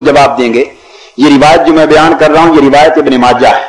جواب دیں گے. یہ روایت جو میں بیان کر رہا ہوں یہ روایت ابن ماجہ ہے.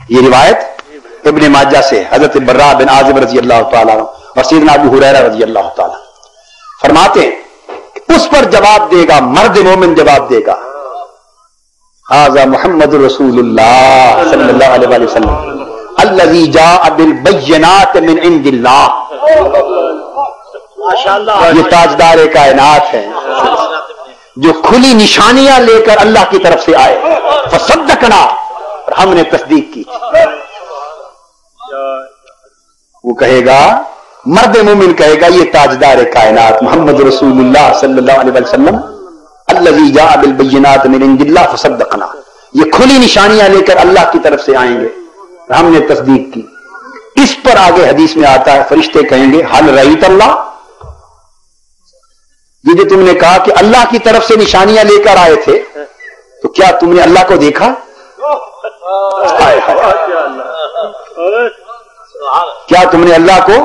یہ روایت ابن ماجہ سے حضرت براء بن عازب رضی اللہ تعالیٰ عنہ اور سیدنا ابو ہریرہ رضی اللہ تعالیٰ فرماتے ہیں کہ اس پر جواب دے گا مرد مومن جواب دے گا ھذا محمد رسول اللہ صلی اللہ علیہ وآلہ وسلم الذی جاء بالبینات من عند اللہ. یہ تاجدار کائنات ہے جو کھلی نشانیاں لے کر اللہ کی طرف سے آئے. فصدقنا، اور ہم نے تصدیق کی. وہ کہے گا مرد مومن کہے گا یہ تاجدار کائنات محمد رسول اللہ صلی اللہ علیہ وسلم الذی جاء بالبینات من عند اللہ فصدقنا، یہ کھلی نشانیاں لے کر اللہ کی طرف سے آئیں گے، ہم نے تصدیق کی. اس پر آگے حدیث میں آتا ہے فرشتے کہیں گے حل رأیت اللہ، یہ جو تم نے کہا کہ اللہ کی طرف سے نشانیاں لے کر آئے تھے تو کیا تم نے اللہ کو دیکھا؟ کیا تم نے اللہ کو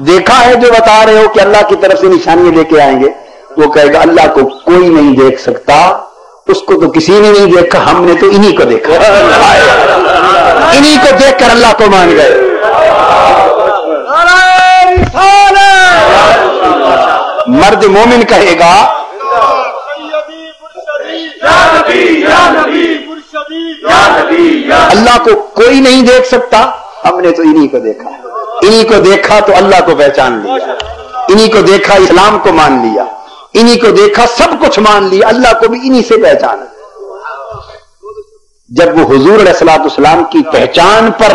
دیکھا ہے جو بتا رہے ہو کہ اللہ کی طرف سے نشانیاں لے کے آئیں گے؟ وہ کہے گا اللہ کو کوئی نہیں دیکھ سکتا، اس کو تو کسی نے نہیں دیکھا، ہم نے تو انہی کو دیکھا. انہی کو دیکھ کر اللہ کو مان گئے. مرد مومن کہے گا اللہ کو کوئی نہیں دیکھ سکتا، ہم نے تو انہی کو دیکھا. انہی کو دیکھا تو اللہ کو پہچان لیا، انہی کو دیکھا اسلام کو مان لیا، انہی کو دیکھا سب کچھ مان لیا، اللہ کو بھی انہی سے پہچانا. جب وہ حضور علیہ الصلوۃ والسلام کی پہچان پر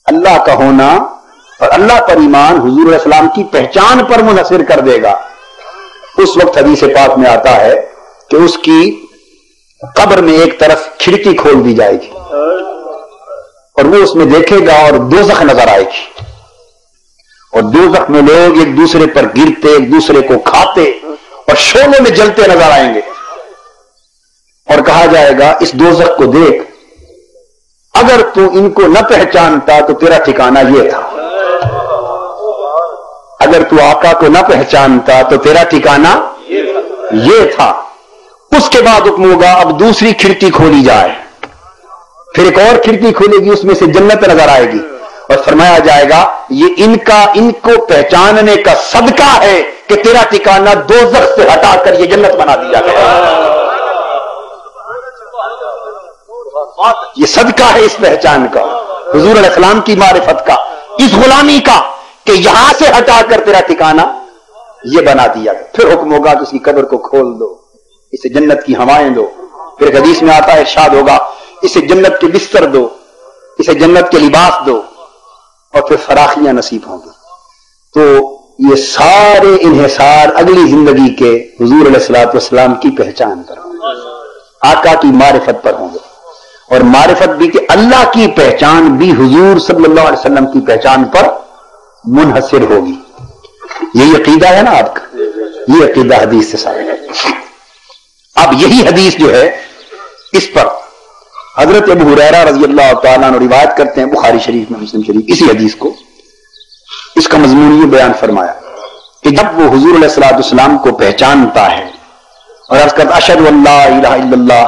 اللہ کا ہونا اور اللہ پر ایمان حضور علیہ السلام کی پہچان پر منحصر کر دے گا، اس وقت حدیث پاک میں آتا ہے کہ اس کی قبر میں ایک طرف کھڑکی کھول دی جائے گی اور وہ اس میں دیکھے گا اور دوزخ نظر آئے گی، اور دوزخ میں لوگ ایک دوسرے پر گرتے ایک دوسرے کو کھاتے اور شعلوں میں جلتے نظر آئیں گے، اور کہا جائے گا اس دوزخ کو دیکھ، اگر تو ان کو نہ پہچانتا تو تیرا ٹھکانہ یہ تھا، اگر تو آقا کو نہ پہچانتا تو تیرا ٹھکانہ یہ تھا. اس کے بعد حکم ہوگا اب دوسری کھڑکی کھولی جائے، پھر ایک اور کھڑکی کھولے گی، اس میں سے جنت نظر آئے گی، اور فرمایا جائے گا یہ ان کو پہچاننے کا صدقہ ہے کہ تیرا ٹھکانہ دوزخ سے ہٹا کر یہ جنت بنا دیا گیا. یہ صدقہ ہے اس پہچان کا، حضور علیہ السلام کی معرفت کا، اس غلامی کا کہ یہاں سے ہٹا کر تیرا ٹھکانہ یہ بنا دیا گیا. پھر حکم ہوگا کہ اس کی قبر کو کھول دو، اسے جنت کی ہوائیں دو. پھر حدیث میں آتا ہے ارشاد ہوگا اسے جنت کے بستر دو، اسے جنت کے لباس دو، اور پھر فراخیاں نصیب ہوں گی. تو یہ سارے انحصار اگلی زندگی کے حضور علیہ الصلوۃ والسلام کی پہچان پر ہوں گے، آقا کی معرفت پر ہوں گے، اور معرفت بھی کہ اللہ کی پہچان بھی حضور صلی اللہ علیہ وسلم کی پہچان پر منحصر ہوگی. یہی عقیدہ ہے نا آپ کا، یہ عقیدہ حدیث سے ثابت ہے. اب یہی حدیث جو ہے اس پر حضرت ابو ہریرہ رضی اللہ تعالیٰ عنہ روایت کرتے ہیں بخاری شریف میں، مسلم شریف، اسی حدیث کو، اس کا مضمون یہ بیان فرمایا کہ جب وہ حضور علیہ الصلوۃ والسلام کو پہچانتا ہے اور عرض کرتا اشہد ان لا الہ الا اللہ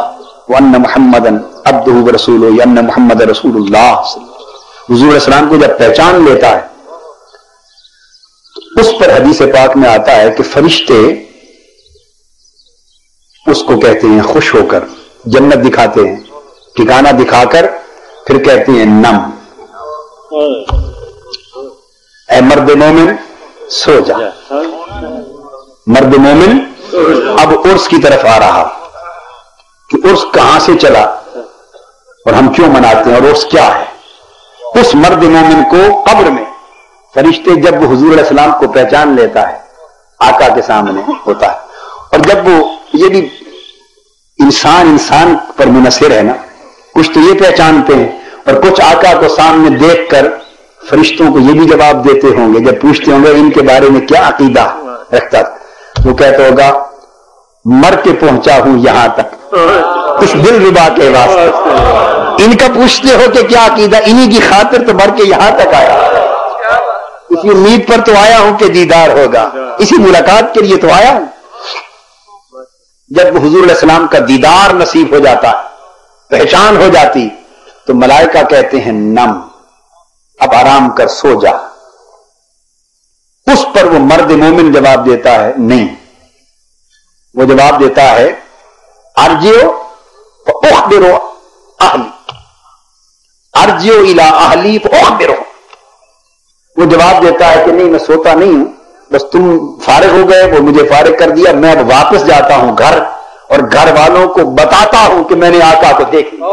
وان محمدا عبدہ ورسولہ، یا ان محمد رسول اللہ، حضور علیہ السلام کو جب پہچان لیتا ہے اس پر حدیث پاک میں آتا ہے کہ فرشتے اس کو کہتے ہیں خوش ہو کر، جنت دکھاتے ہیں، ٹھکانہ دکھا کر پھر کہتے ہیں نم، اے مرد مومن سو جا. مرد مومن اب عرس کی طرف آ رہا کہ عرس کہاں سے چلا اور ہم کیوں مناتے ہیں اور عرس کیا ہے. اس مرد مومن کو قبر میں فرشتے جب وہ حضور علیہ السلام کو پہچان لیتا ہے آقا کے سامنے ہوتا ہے، اور جب وہ یہ بھی انسان پر منحصر ہے نا، کچھ تو یہ پہچانتے ہیں اور کچھ آقا کو سامنے دیکھ کر فرشتوں کو یہ بھی جواب دیتے ہوں گے جب پوچھتے ہوں گے ان کے بارے میں کیا عقیدہ رکھتا، وہ کہتا ہوگا مر کے پہنچا ہوں یہاں تک اس دل ربا کے واسطے. ان کا پوچھتے ہو کہ کیا عقیدہ، انہی کی خاطر تو مر کے یہاں تک آیا، اسی امید پر تو آیا ہوں کہ دیدار ہوگا، اسی ملاقات کے لیے تو آیا ہوں. جب حضور علیہ السلام کا دیدار نصیب ہو جاتا ہے، پہچان ہو جاتی، تو ملائکہ کہتے ہیں نم، اب آرام کر، سو جا۔ اس پر وہ مرد مومن جواب دیتا ہے نہیں، وہ جواب دیتا ہے ارجعوا فاخبروا اہلی، ارجعوا الی اہلی فاخبروا، وہ جواب دیتا ہے کہ نہیں میں سوتا نہیں ہوں، بس تم فارغ ہو گئے، وہ مجھے فارغ کر دیا، میں اب واپس جاتا ہوں گھر اور گھر والوں کو بتاتا ہوں کہ میں نے آقا کو دیکھ لیا۔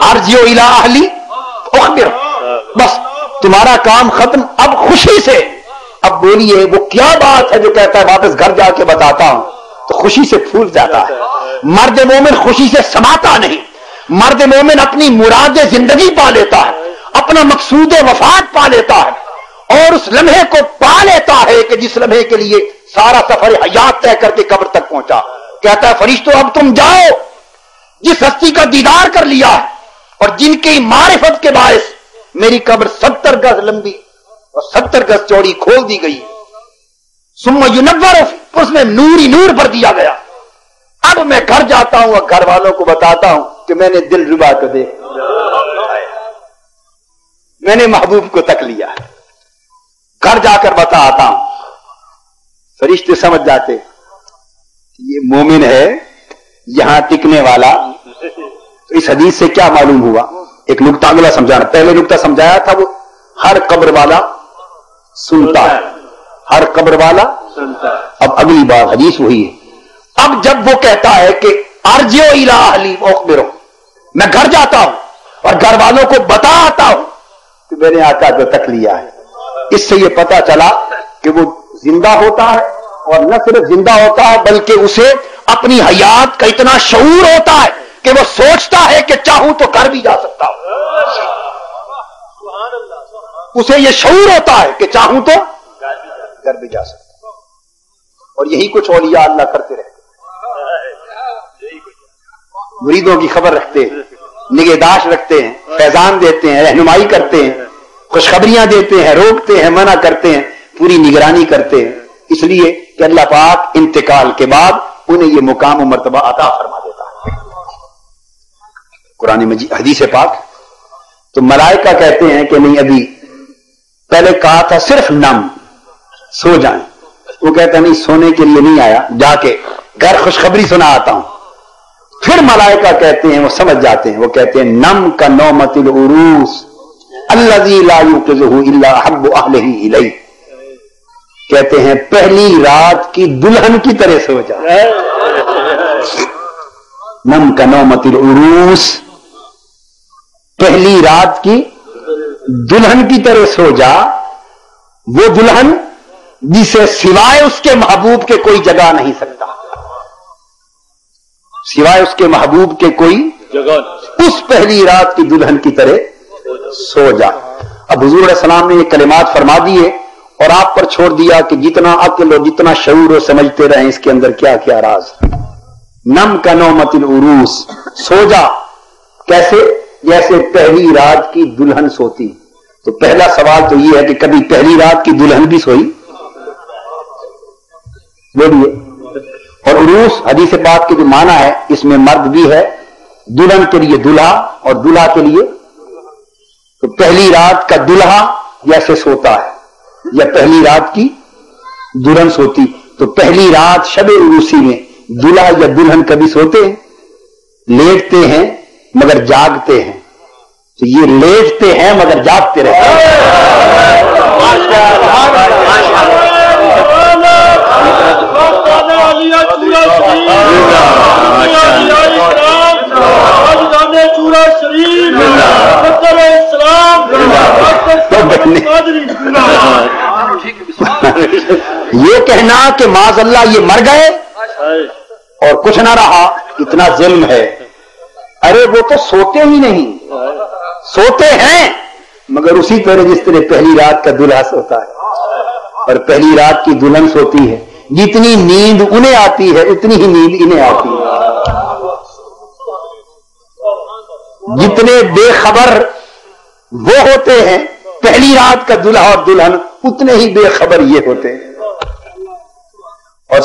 ارجعوا الی اہلی فاخبروا، بس تمہارا کام ختم، اب خوشی سے اب بولیے وہ کیا بات ہے جو کہتا ہے واپس گھر جا کے بتاتا ہوں، تو خوشی سے پھول جاتا ہے۔ مرد مومن خوشی سے سماتا نہیں، مرد مومن اپنی مراد زندگی پا لیتا ہے، اپنا مقصود وفات پا لیتا ہے، اور اس لمحے کو پا لیتا ہے کہ جس لمحے کے لیے سارا سفر حیات طے کر کے قبر تک پہنچا۔ کہتا ہے فرشتوں اب تم جاؤ، جس ہستی کا دیدار کر لیا ہے اور جن کی معرفت کے باعث میری قبر 70 گز لمبی اور 70 گز چوڑی کھول دی گئی، ثم ینور، اس میں نور ہی نور بھر دیا گیا، اب میں گھر جاتا ہوں اور گھر والوں کو بتاتا ہوں کہ میں نے دل ربا کو دیکھ، میں نے محبوب کو تک لیا، گھر جا کر بتاتا ہوں۔ فرشتے سمجھ جاتے یہ مومن ہے، یہاں ٹکنے والا۔ تو اس حدیث سے کیا معلوم ہوا؟ ایک نقطہ اگلا سمجھانا، پہلے نقطہ سمجھایا تھا وہ ہر قبر والا سنتا ہے، ہر قبر والا سنتا ہے۔ اب اگلی بات حدیث وہی ہے، اب جب وہ کہتا ہے کہ ارجعوا الی اہلی فاخبروا، میں گھر جاتا ہوں اور گھر والوں کو بتاتا ہوں کہ میں نے آقا کو تک لیا ہے، اس سے یہ پتا چلا کہ وہ زندہ ہوتا ہے، اور نہ صرف زندہ ہوتا ہے بلکہ اسے اپنی حیات کا اتنا شعور ہوتا ہے کہ وہ سوچتا ہے کہ چاہوں تو گھر بھی جا سکتا ہوں، اسے یہ شعور ہوتا ہے کہ چاہوں تو گھر بھی جا سکتا ہوں۔ اور یہی کچھ اولیاء اللہ کرتے رہتے، مریدوں کی خبر رکھتے ہیں، نگہداشت رکھتے ہیں، فیضان دیتے ہیں، رہنمائی کرتے ہیں، خوشخبریاں دیتے ہیں، روکتے ہیں، منع کرتے ہیں، پوری نگرانی کرتے ہیں، اس لیے کہ اللہ پاک انتقال کے بعد انہیں یہ مقام و مرتبہ عطا فرما دیتا ہے۔ قرآن مجید حدیث پاک تو ملائکہ کہتے ہیں کہ نہیں، ابھی پہلے کہا تھا صرف نم، سو جائیں، وہ کہتا نہیں سونے کے لیے نہیں آیا، جا کے گھر خوشخبری سنا آتا ہوں۔ پھر ملائکہ کہتے ہیں، وہ سمجھ جاتے ہیں، وہ کہتے ہیں نم کا نومت العروس الذی لا یوقظہ الا حب اہلہ الیہ، کہتے ہیں پہلی رات کی دلہن کی طرح سو جا، نم کا نومت العروس، پہلی رات کی دلہن کی طرح سو جا، وہ دلہن جسے سوائے اس کے محبوب کے کوئی جگہ نہیں سکتا، سوائے اس کے محبوب کے کوئی جگہ، اس پہلی رات کی دلہن کی طرح سو جا۔ اب حضور علیہ السلام نے یہ کلمات فرما دیے اور آپ پر چھوڑ دیا کہ جتنا عقل اور جتنا شعور ہو سمجھتے رہیں اس کے اندر کیا کیا راز۔ نم کا نومت العروس، سو جا کیسے؟ جیسے پہلی رات کی دلہن سوتی۔ تو پہلا سوال تو یہ ہے کہ کبھی پہلی رات کی دلہن بھی سوئی؟ بولیے۔ اور عروس حدیث پاک کے جو معنی ہے اس میں مرد بھی ہے، دلہن کے لیے دلہا اور دلہا کے لیے، تو پہلی رات کا دلہا جیسے سوتا ہے یا پہلی رات کی دلہن سوتی، تو پہلی رات شب عروسی میں دلہا یا دلہن کبھی سوتے ہیں؟ لیٹتے ہیں مگر جاگتے ہیں، تو یہ لیٹتے ہیں مگر جاگتے رہتے ہیں۔ یہ کہنا کہ معاذ اللہ یہ مر گئے اور کچھ نہ رہا، اتنا ظلم ہے۔ ارے وہ تو سوتے ہی نہیں، سوتے ہیں مگر اسی طرح جس طرح پہلی رات کا دلہا سوتا ہے اور پہلی رات کی دلہن سوتی ہے، جتنی نیند انہیں آتی ہے اتنی ہی نیند انہیں آتی ہے۔ جتنے بے خبر وہ ہوتے ہیں پہلی رات کا دلہا اور دلہن، اتنے ہی بے خبر یہ ہوتے ہیں۔ اور